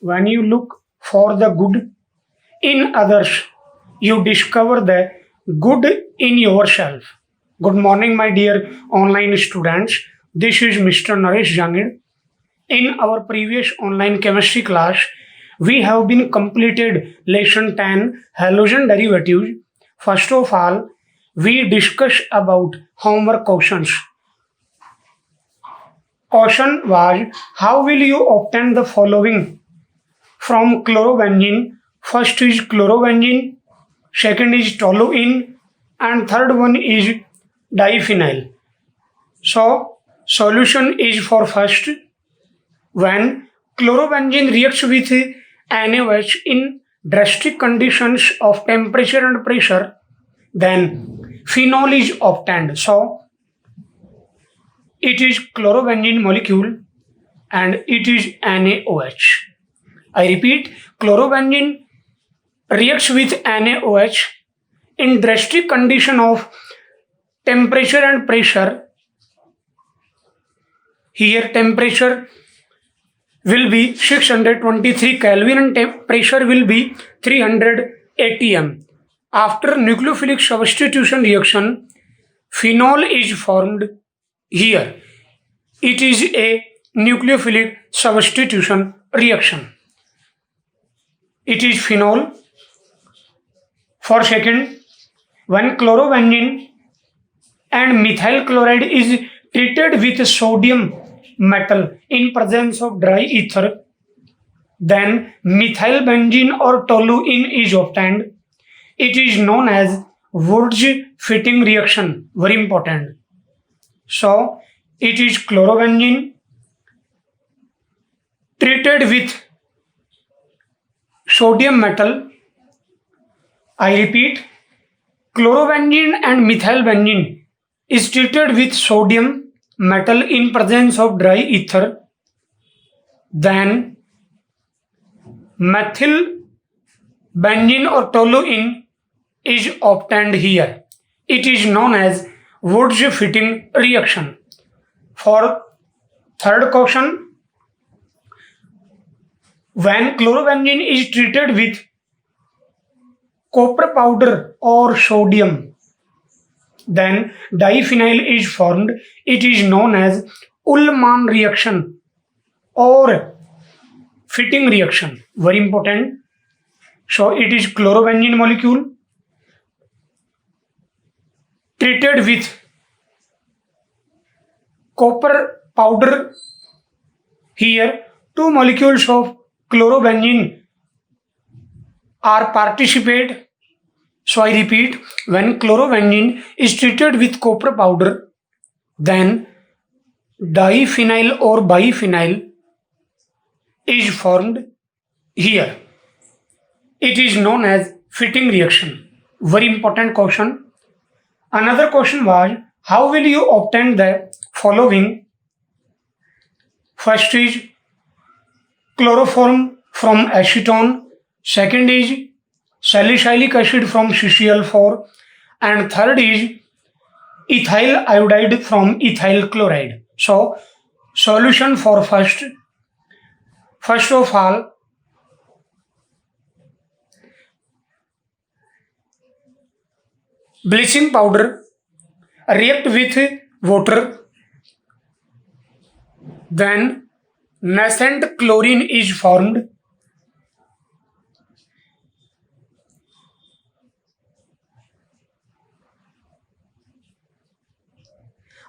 When you look for the good in others, you discover the good in yourself. Good morning, my dear online students. This is Mr. Naresh Jangid. In our previous online chemistry class, we have been completed lesson 10 halogen derivatives. First of all, we discussed about homework questions. Question was, how will you obtain the following from chlorobenzene? First is chlorobenzene, second is toluene, and third one is diphenyl. So, solution is for first. When chlorobenzene reacts with NaOH in drastic conditions of temperature and pressure, then phenol is obtained. So, it is chlorobenzene molecule and it is NaOH. I repeat, chlorobenzene reacts with NaOH in drastic condition of temperature and pressure. Here temperature will be 623 Kelvin and pressure will be 300 atm. After nucleophilic substitution reaction, phenol is formed here. It is a nucleophilic substitution reaction. It is phenol. For second, when chlorobenzene and methyl chloride is treated with sodium metal in presence of dry ether, then methyl benzene or toluene is obtained. It is known as Wurtz fitting reaction. Very important. So, it is chlorobenzene treated with sodium metal. I repeat, chlorobenzene and methyl benzene is treated with sodium metal in presence of dry ether. Then methyl benzene or toluene is obtained here. It is known as Wurtz fitting reaction. For third question, when chlorobenzene is treated with copper powder or sodium, then diphenyl is formed. It is known as Ullmann reaction or fitting reaction. Very important. So it is chlorobenzene molecule treated with copper powder. Here, two molecules of chlorobenzene are participate. So I repeat, when chlorobenzene is treated with copper powder, then diphenyl or biphenyl is formed here. It is known as fitting reaction. Very important question. Another question was, how will you obtain the following? First is chloroform from acetone. Second is salicylic acid from CCl4. And third is ethyl iodide from ethyl chloride. So, solution for first of all, bleaching powder react with water, then nascent chlorine is formed.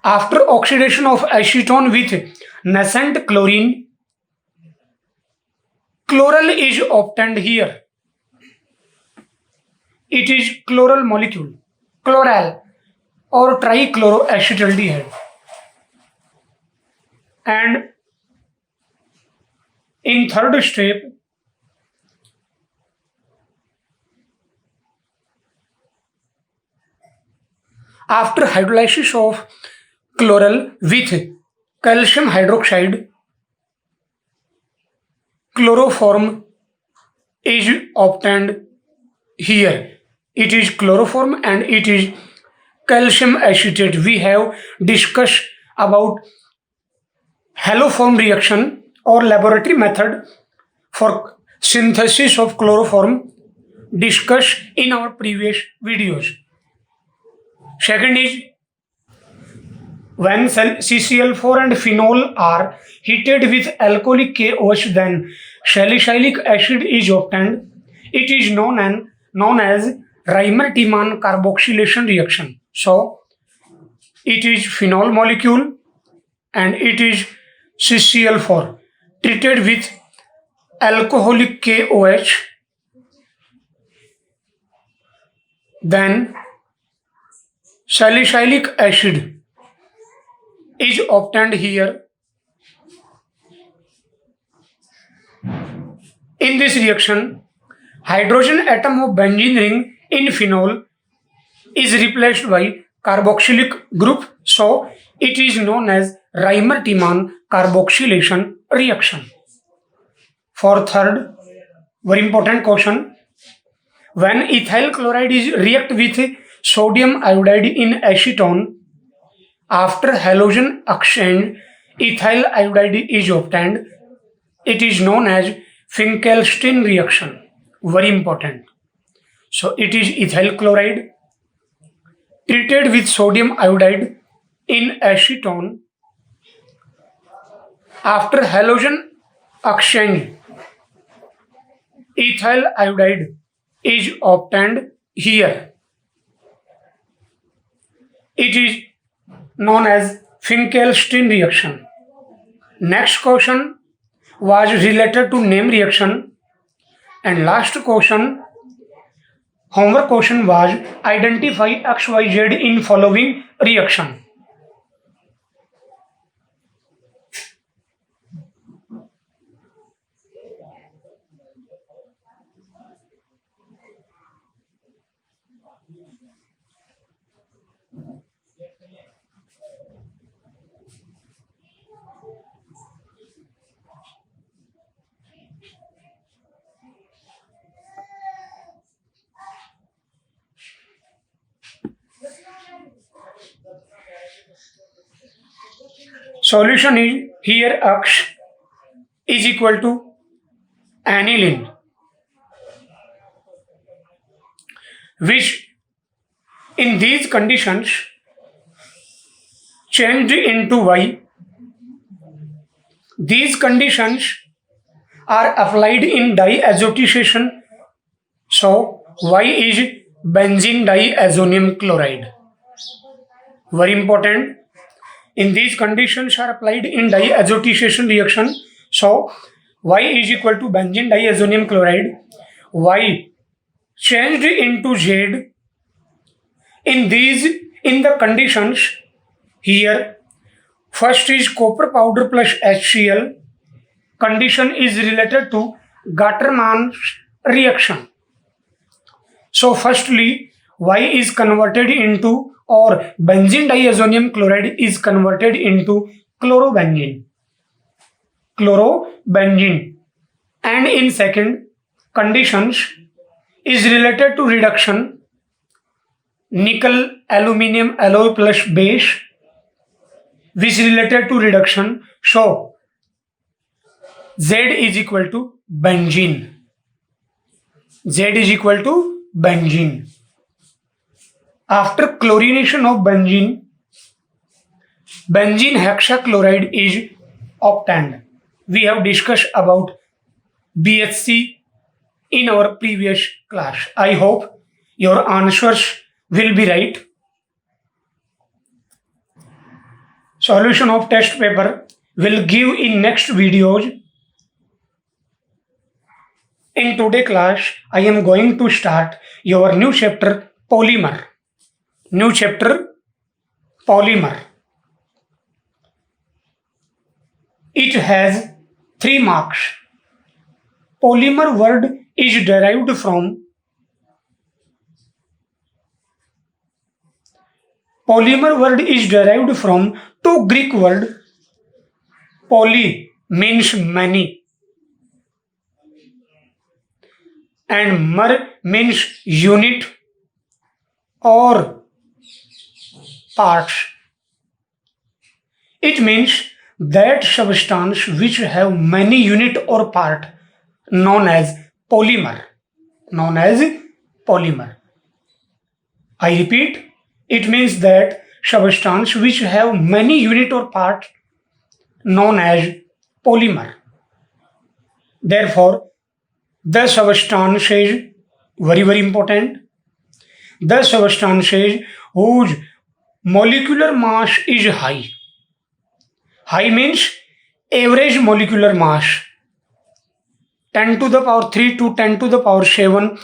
After oxidation of acetone with nascent chlorine, chloral is obtained here. It is chloral molecule, chloral or trichloroacetaldehyde. And in third step, after hydrolysis of chloral with calcium hydroxide, chloroform is obtained here. It is chloroform and it is calcium acetate. We have discussed about haloform reaction or laboratory method for synthesis of chloroform discussed in our previous videos. Second is when CCl4 and phenol are heated with alcoholic KOH, then salicylic acid is obtained. It is known as Reimer-Tiemann carboxylation reaction. So it is phenol molecule and it is CCl4 treated with alcoholic KOH, then salicylic acid is obtained here. In this reaction, hydrogen atom of benzene ring in phenol is replaced by carboxylic group, so it is known as Reimer-Tiemann carboxylation reaction. For third, very important question, when ethyl chloride is react with sodium iodide in acetone, after halogen exchange, ethyl iodide is obtained. It is known as Finkelstein reaction. Very important. So it is ethyl chloride treated with sodium iodide in acetone. After halogen exchange, ethyl iodide is obtained here. It is known as Finkelstein reaction. Next question was related to name reaction, and last question, homework question, was identify XYZ in following reaction. Solution is here X is equal to aniline, which in these conditions changed into Y. These conditions are applied in diazotization, so Y is benzene diazonium chloride. Very important. In these conditions are applied in diazotization reaction, so Y is equal to benzene diazonium chloride. Y changed into Z in the conditions here. First is copper powder plus HCl. Condition is related to Gattermann's reaction. So firstly, Y is converted into, or benzene diazonium chloride is converted into chlorobenzene. And in second conditions is related to reduction, nickel aluminum alloy plus base, which is related to reduction. So Z is equal to benzene. Z is equal to benzene. After chlorination of benzene, benzene hexachloride is obtained. We have discussed about BHC in our previous class. I hope your answers will be right. Solution of test paper will give in next videos. In today's class, I am going to start your new chapter, polymer. New chapter, polymer. It has 3 marks. Polymer word is derived from two Greek word. Poly means many and mer means unit or parts. It means that substance which have many unit or part known as polymer. Known as polymer. I repeat, it means that substance which have many unit or part known as polymer. Therefore, the substance is very important. The substances whose molecular mass is high. High means average molecular mass 10 to the power 3 to 10 to the power 7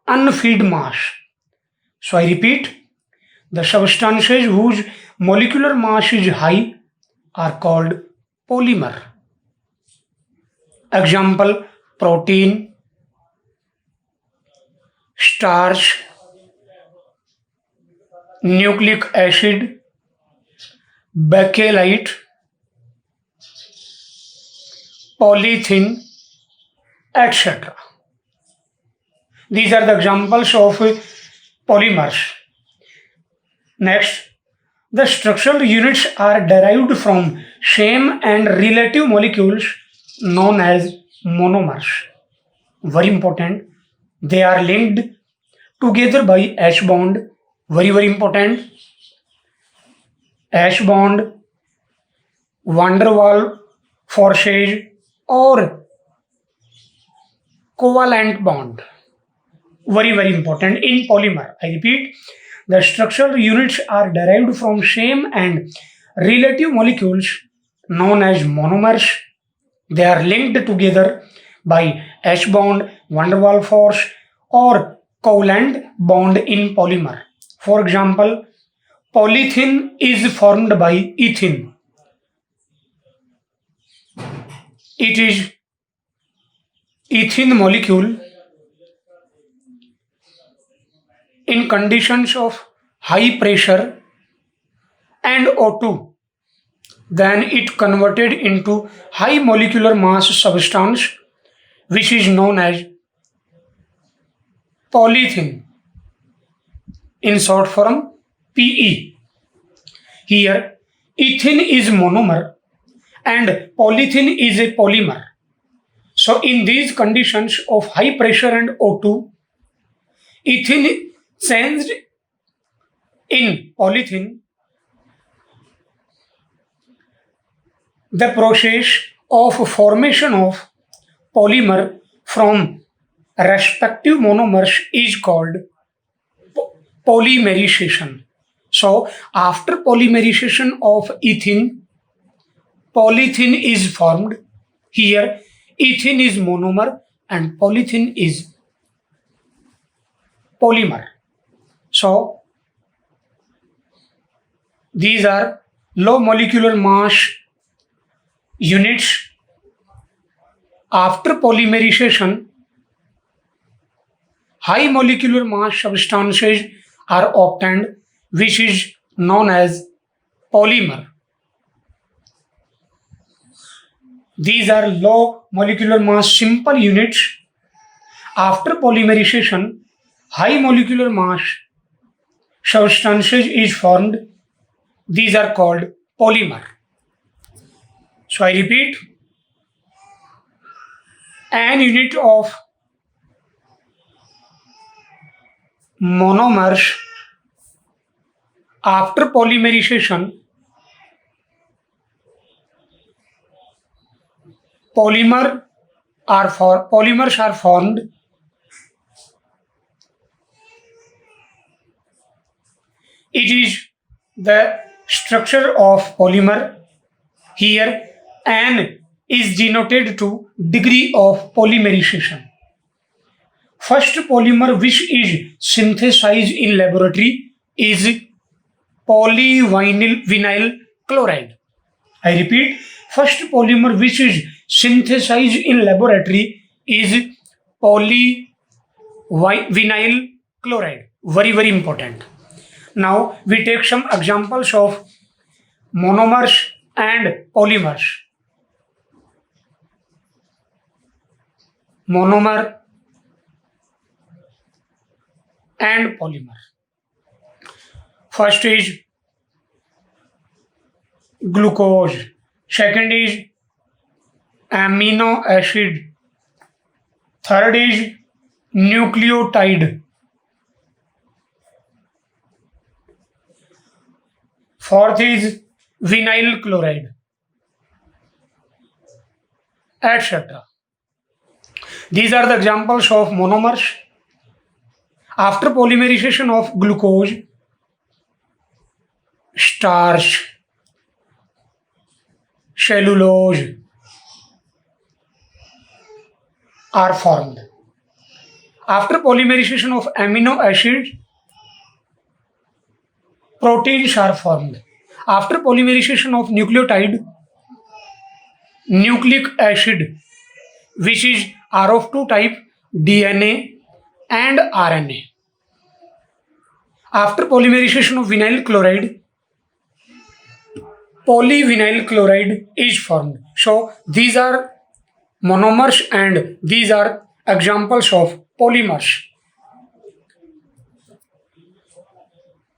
unfilled mass. So I repeat, the substances whose molecular mass is high are called polymer. Example: protein, starch, nucleic acid, bakelite, polythene, etc. These are the examples of polymers. Next, the structural units are derived from same and relative molecules known as monomers. Very important. They are linked together by H bond. Very important. H bond, van der Waals forces, or covalent bond. Very important in polymer. I repeat, the structural units are derived from same and relative molecules known as monomers. They are linked together by H bond, van der Waals force, or covalent bond in polymer. For example, polythene is formed by ethene. It is ethene molecule in conditions of high pressure and O2. Then it converted into high molecular mass substance which is known as polythene, in short form PE. Here ethene is monomer and polythene is a polymer. So in these conditions of high pressure and O2, ethene changed in polythene. The process of formation of polymer from respective monomers is called polymerization. So after polymerization of ethene, polythene is formed. Here ethene is monomer and polythene is polymer. So these are low molecular mass units. After polymerization, high molecular mass substances are obtained, which is known as polymer. These are low molecular mass simple units. After polymerization, high molecular mass substances is formed. These are called polymer. So I repeat, an unit of monomers after polymerization, polymers are formed. It is the structure of polymer. Here N is denoted to degree of polymerization. First polymer which is synthesized in laboratory is polyvinyl chloride. I repeat, first polymer which is synthesized in laboratory is polyvinyl chloride. Very important. Now we take some examples of monomers and polymers. Monomer and polymer. First is glucose. Second is amino acid. Third is nucleotide. Fourth is vinyl chloride, etc. These are the examples of monomers. After polymerization of glucose, starch, cellulose are formed. After polymerization of amino acids, proteins are formed. After polymerization of nucleotide, nucleic acid, which is R of 2 type, DNA and RNA. After polymerization of vinyl chloride, polyvinyl chloride is formed. So these are monomers and these are examples of polymers.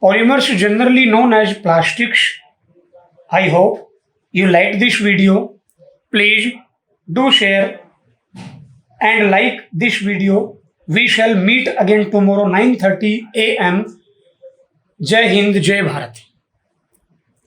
Polymers generally known as plastics. I hope you liked this video. Please do share and like this video. We shall meet again tomorrow 9:30 a.m. Jai Hind, Jai Bharat.